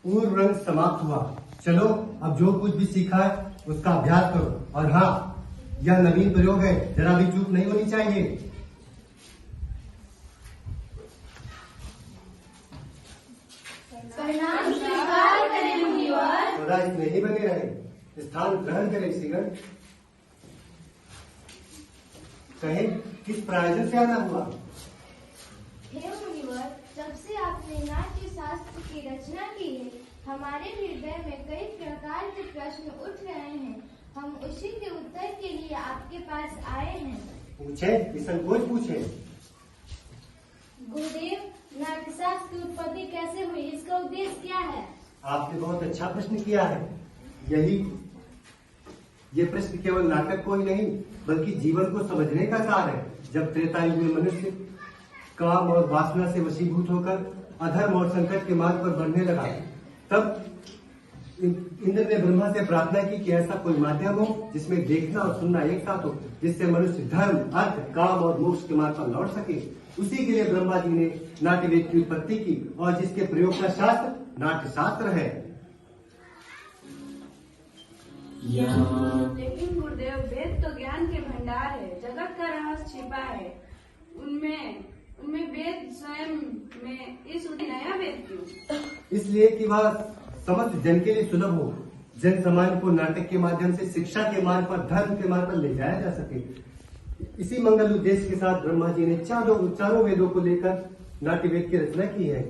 पूर्व रंग समाप्त हुआ। चलो अब जो कुछ भी सीखा है उसका अभ्यास करो। और हाँ, यह नवीन प्रयोग है, जरा भी चूक नहीं होनी चाहिए। थोड़ा इसमें ही बने रहे, स्थान ग्रहण करें। सिगन कहे किस प्रयोजन से आना हुआ? हे मुनिवर, जब से आपने नाट्य शास्त्र की रचना की है, हमारे हृदय में कई प्रकार के प्रश्न उठ रहे हैं। हम उसी के उत्तर के लिए आपके पास आए हैं। पूछे, निसंकोच पूछे। गुरुदेव, नाट्यशास्त्र की उत्पत्ति कैसे हुई? इसका उद्देश्य क्या है? आपने बहुत अच्छा प्रश्न किया है। ये प्रश्न केवल नाटक को ही नहीं बल्कि जीवन को समझने का सार है। जब त्रेता युग में मनुष्य काम और वासना से वशीभूत होकर अधर्म और संकट के मार्ग पर बढ़ने लगा, तब इंद्र ने ब्रह्मा से प्रार्थना की कि ऐसा कोई माध्यम हो जिसमें देखना और सुनना एक साथ हो, जिससे मनुष्य धर्म, अर्थ, काम और मोक्ष के मार्ग पर लौट सके। उसी के लिए ब्रह्मा जी ने नाट्यवेद की उत्पत्ति की और जिसके प्रयोग का शास्त्र नाट्य शास्त्र है। लेकिन गुरुदेव, वेद तो ज्ञान के भंडार है, जगत का रहस्य छिपा है उनमें वेद स्वयं में इस नया वेद क्यों? इसलिए कि वह समस्त जन के लिए सुलभ हो, जन समाज को नाटक के माध्यम से शिक्षा के मार्ग पर, धर्म के मार्ग पर ले जाया जा सके। इसी मंगल उद्देश्य के साथ ब्रह्मा जी ने चारों वेदों को लेकर नाट्य वेद की रचना की है।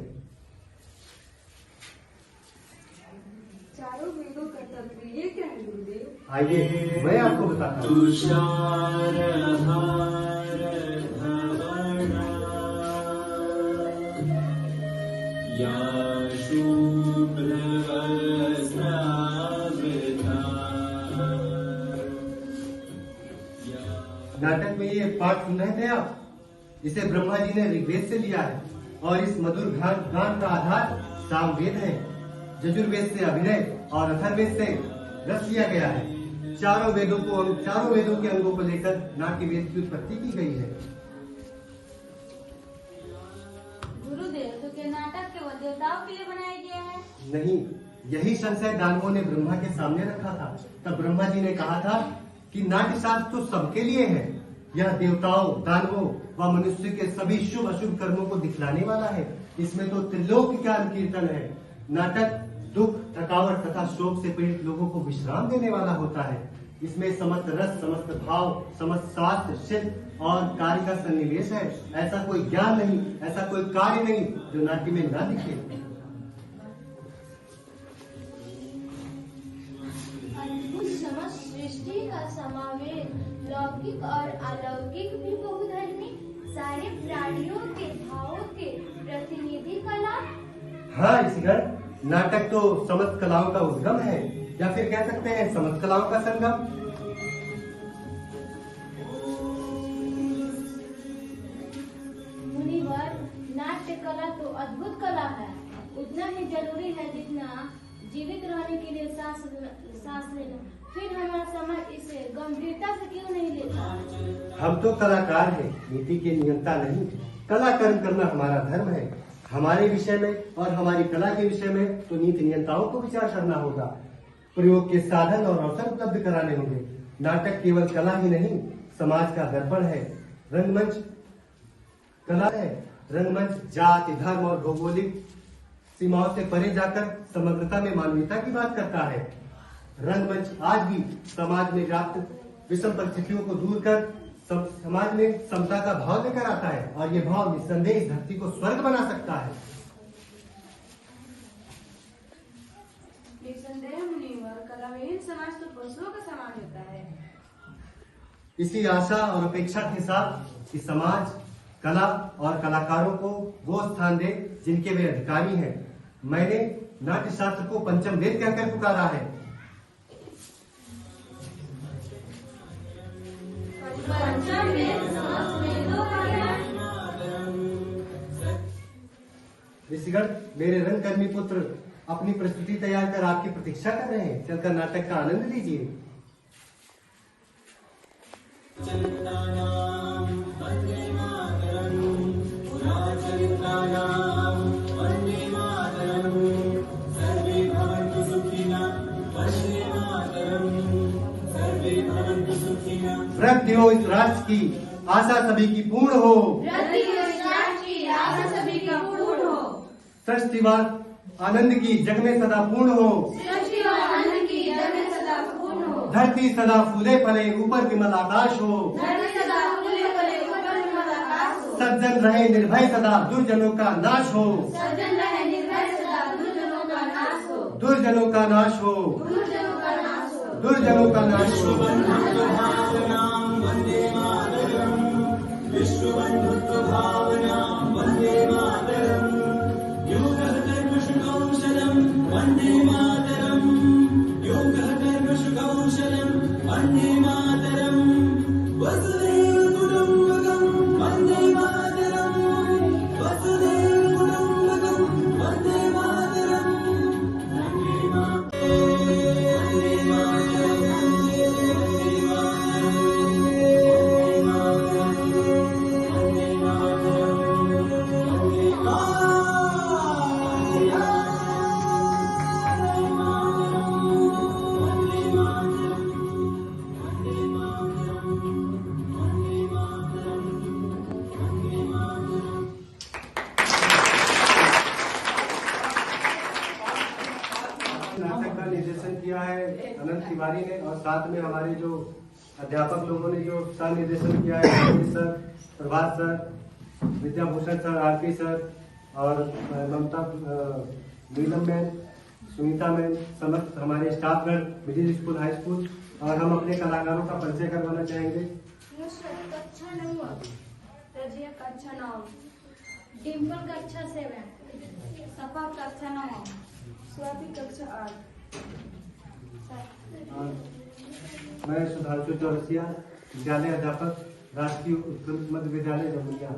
चारों वेदों का तात्पर्य क्या है गुरुदेव? आइए मैं आपको बताता हूँ। नाटक में ये पाठ सुन रहे थे आप, इसे ब्रह्मा जी ने ऋग्वेद से लिया है और इस मधुर गान का आधार सामवेद है। यजुर्वेद से अभिनय और अथर्ववेद से रस लिया गया है। चारों वेदों के अंगों को लेकर नाट्य वेद की उत्पत्ति की गई है। गुरुदेव, तो क्या नाटक केवल देवताओं के लिए बनाया गया है? नहीं, यही संशय दानवों ने ब्रह्मा के सामने रखा था। तब ब्रह्मा जी ने कहा था कि नाट्य शास्त्र तो सबके लिए है। यह देवताओं, दानवों व मनुष्य के सभी शुभ अशुभ कर्मों को दिखलाने वाला है। इसमें तो त्रिलोक ज्ञान कीर्तन है। नाटक दुख, थकावट तथा शोक से पीड़ित लोगों को विश्राम देने वाला होता है। इसमें समस्त रस, समस्त भाव, समस्त शास्त्र, शिल्प और कार्य का सन्निवेश है। ऐसा कोई ज्ञान नहीं, ऐसा कोई कार्य नहीं जो नाट्य में न दिखे। समस्त सृष्टि का समावेश, लौकिक और अलौकिक भी बहुधर्मी, सारे प्राणियों के भावों के प्रतिनिधि कला। हाँ ऋषिगण, नाटक तो समस्त कलाओं का उद्गम है। या फिर कह सकते हैं समस्त कलाओं का संगम। मुनिवर, नाट्य कला तो अद्भुत कला है, उतना ही जरूरी है जितना जीवित रहने के लिए सांस लेना। फिर हमारा समाज इसे गंभीरता से क्यों नहीं लेता? हम तो कलाकार हैं, नीति के नियंता नहीं। कला कर्म करना हमारा धर्म है। हमारे विषय में और हमारी कला के विषय में तो नीति नियंताओं को विचार करना होगा। प्रयोग के साधन और अवसर उपलब्ध कराने होंगे। नाटक केवल कला ही नहीं, समाज का दर्पण है। रंगमंच कला है। रंगमंच जाति, धर्म और भौगोलिक सीमाओं से परे जाकर समग्रता में मानवीयता की बात करता है। रंगमंच आज भी समाज में व्याप्त विषम परिस्थितियों को दूर कर समाज में समता का भाव लेकर आता है, और ये भाव निस्संदेह इस धरती को स्वर्ग बना सकता है। निस्संदेह मुनिवर, कलाविहीन समाज तो पशुओं का समान होता है। इसी आशा और अपेक्षा के साथ कि समाज कला और कलाकारों को वो स्थान दे जिनके वे अधिकारी हैं, मैंने नाट्य शास्त्र को पंचम वेद कहकर पुकारा है। पंचम वेद समस्त वेदों का ज्ञान। ऋषिगण, मेरे रंगकर्मी पुत्र अपनी प्रस्तुति तैयार कर आपकी प्रतीक्षा कर रहे हैं। चलकर नाटक का आनंद लीजिए। व्रत हो इस राष्ट्र की आशा सभी की पूर्ण हो। सृष्टिवाद आनंद की जग में सदा पूर्ण हो। धरती सदा फूले फले ऊपर विमल आकाश हो। सज्जन रहे निर्भय सदा दुर्जनों का नाश हो। दुर्जनों का नाश हो। दुर्जनों का नाश हो। विश्वबंधुत्व भावना वंदे मातरम। योगः कर्मसु कौशलम वंदे मातरम। योगः कर्मसु कौशलम वंदे मातरम। वसुधैव कुटुम्बकं वंदे मातरम। वसुधैव कुटुम्बकं वंदे मातरम। वंदे मातरम। नाटक का निर्देशन किया है अनंत तिवारी ने, और साथ में हमारे जो अध्यापक लोगों ने जो सह निर्देशन किया है, रमेश सर, प्रभात सर, विद्याभूषण सर, आरती सर और ममता, नीलम मैम, सुनीता मैम, समस्त हमारे स्टाफगण मिडिल स्कूल, हाई स्कूल। और हम अपने कलाकारों का परिचय करवाना चाहेंगे। कक्षा 9, रजिया कक्षा 9, डिम्पल कक्षा 7, सपा कक्षा 9, स्वाति कक्षा 8। और मैं सुधांशु चौरसिया, विद्यालय अध्यापक, राष्ट्रीय उत्कृष्ट मध्य विद्यालय जमुनिया।